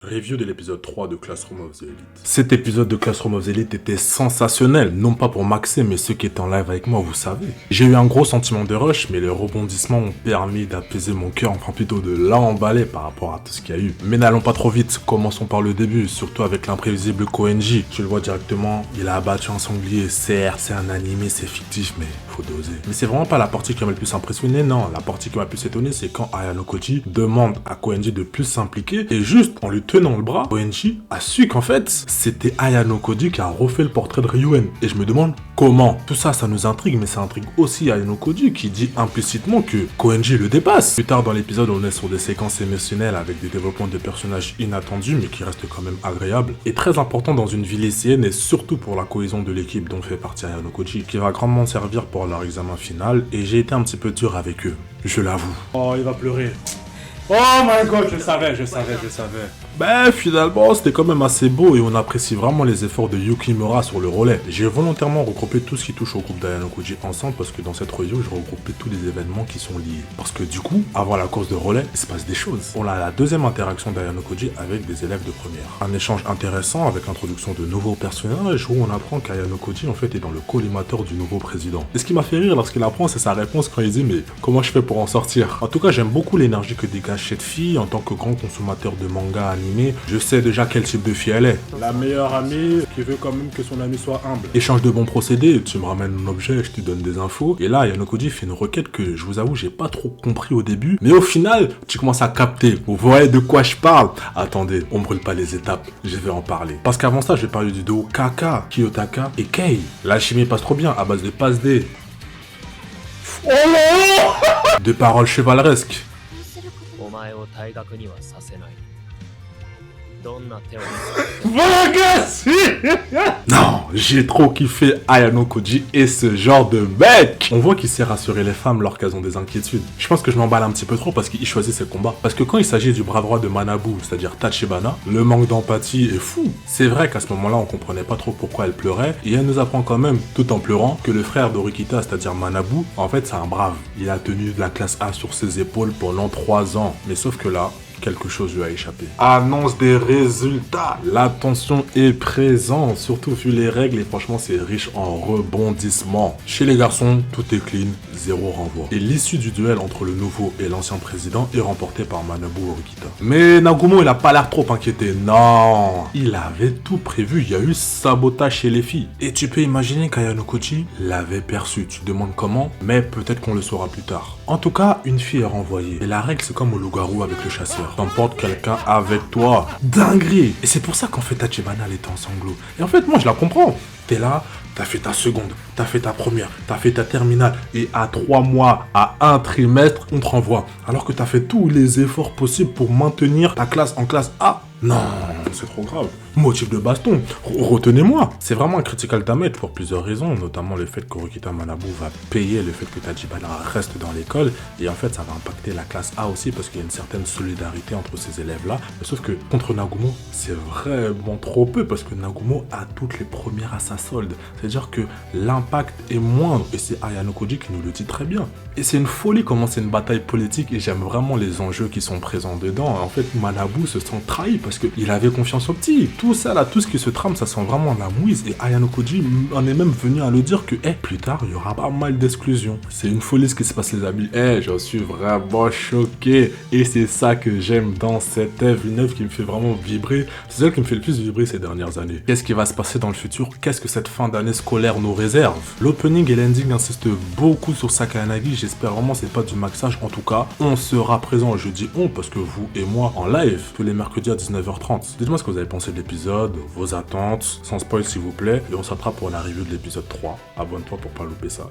Review de l'épisode 3 de Classroom of the Elite. Cet épisode de Classroom of the Elite était sensationnel, non pas pour Maxé, mais ceux qui étaient en live avec moi, vous savez. J'ai eu un gros sentiment de rush, mais les rebondissements ont permis d'apaiser mon cœur, enfin plutôt de l'emballer par rapport à tout ce qu'il y a eu. Mais n'allons pas trop vite, commençons par le début, surtout avec l'imprévisible Koenji. Tu le vois directement, il a abattu un sanglier, certes, c'est un animé, c'est fictif, mais faut doser. Mais c'est vraiment pas la partie qui m'a le plus impressionné, non. La partie qui m'a le plus étonné, c'est quand Ayano Koji demande à Koenji de plus s'impliquer, et juste en lui tenant le bras, Koenji a su qu'en fait, c'était Ayano Koji qui a refait le portrait de Ryuen. Et je me demande comment. Tout ça, ça nous intrigue, mais ça intrigue aussi Ayano Koji qui dit implicitement que Koenji le dépasse. Plus tard dans l'épisode, on est sur des séquences émotionnelles avec des développements de personnages inattendus, mais qui restent quand même agréables. Et très important dans une vie lycéenne et surtout pour la cohésion de l'équipe dont fait partie Ayano Koji, qui va grandement servir pour leur examen final. Et j'ai été un petit peu dur avec eux, je l'avoue. Oh, il va pleurer. Oh my god, je savais. Ben finalement, c'était quand même assez beau et on apprécie vraiment les efforts de Yukimura sur le relais. J'ai volontairement regroupé tout ce qui touche au groupe d'Ayano Koji ensemble parce que dans cette review, je regroupais tous les événements qui sont liés. Parce que du coup, avant la course de relais, il se passe des choses. On a la deuxième interaction d'Ayano Koji avec des élèves de première. Un échange intéressant avec l'introduction de nouveaux personnages où on apprend qu'Ayano Koji en fait est dans le collimateur du nouveau président. Et ce qui m'a fait rire lorsqu'il apprend, c'est sa réponse quand il dit mais comment je fais pour en sortir? En tout cas, j'aime beaucoup l'énergie que dégage cette fille. En tant que grand consommateur de manga animé, je sais déjà quel type de fille elle est. La meilleure amie qui veut quand même que son ami soit humble. Échange de bons procédés, tu me ramènes un objet, je te donne des infos. Et là, Ayano Koji fait une requête que je vous avoue, j'ai pas trop compris au début. Mais au final, tu commences à capter. Vous voyez de quoi je parle? Attendez, on brûle pas les étapes, je vais en parler. Parce qu'avant ça, je vais parler du duo Kaka, Kiyotaka et Kei. L'alchimie passe trop bien à base de passe D. Oh non! De paroles chevaleresques. Non, j'ai trop kiffé Ayano Koji et ce genre de mec. On voit qu'il sait rassurer les femmes lorsqu'elles ont des inquiétudes. Je pense que je m'emballe un petit peu trop parce qu'il choisit ses combats. Parce que quand il s'agit du bras droit de Manabu, c'est-à-dire Tachibana, le manque d'empathie est fou. C'est vrai qu'à ce moment-là, on comprenait pas trop pourquoi elle pleurait. Et elle nous apprend quand même, tout en pleurant, que le frère d'Orikita, c'est-à-dire Manabu, en fait c'est un brave. Il a tenu de la classe A sur ses épaules pendant 3 ans. Mais sauf que là, quelque chose lui a échappé. Annonce des résultats. La tension est présente, surtout vu les règles et franchement c'est riche en rebondissements. Chez les garçons, tout est clean, 0 renvoi. Et l'issue du duel entre le nouveau et l'ancien président est remportée par Manabu Orikita. Mais Nagumo il a pas l'air trop inquiété, non. Il avait tout prévu, il y a eu sabotage chez les filles. Et tu peux imaginer qu'Ayano Koji l'avait perçu, tu te demandes comment, mais peut-être qu'on le saura plus tard. En tout cas, une fille est renvoyée. Et la règle c'est comme au loup-garou avec le chasseur. T'emportes quelqu'un avec toi. Dinguerie. Et c'est pour ça qu'en fait Tachibana elle était en sanglots. Et en fait moi je la comprends. T'es là, t'as fait ta seconde, t'as fait ta première, t'as fait ta terminale. Et à 3 mois, à 1 trimestre, on te renvoie. Alors que t'as fait tous les efforts possibles pour maintenir ta classe en classe A. Non, c'est trop grave. Motif de baston, retenez-moi. C'est vraiment un critical damage pour plusieurs raisons, notamment le fait qu'Orikita Manabu va payer le fait que Tachibana reste dans l'école, et en fait ça va impacter la classe A aussi parce qu'il y a une certaine solidarité entre ces élèves-là. Sauf que contre Nagumo, c'est vraiment trop peu parce que Nagumo a toutes les premières à sa solde. C'est-à-dire que l'impact est moindre, et c'est Ayano Koji qui nous le dit très bien. Et c'est une folie comment c'est une bataille politique, et j'aime vraiment les enjeux qui sont présents dedans. En fait, Manabu se sent trahi parce qu'il avait confiance au petit. Tout ça là, tout ce qui se trame, ça sent vraiment la mouise. Et Ayano Koji en est même venu à le dire que plus tard, il y aura pas mal d'exclusions. C'est une folie ce qui se passe les amis. J'en suis vraiment choqué. Et c'est ça que j'aime dans cette œuvre. Une œuvre qui me fait vraiment vibrer. C'est celle qui me fait le plus vibrer ces dernières années. Qu'est-ce qui va se passer dans le futur? Qu'est-ce que cette fin d'année scolaire nous réserve? L'opening et l'ending insistent beaucoup sur Sakayanagi. J'espère vraiment c'est pas du maxage. En tout cas, on sera présent. Je dis on parce que vous et moi en live tous les mercredis à 19h30. Dites-moi ce que vous avez pensé de l'épisode, vos attentes, sans spoil s'il vous plaît, et on s'attrape pour la review de l'épisode 3. Abonne-toi pour pas louper ça.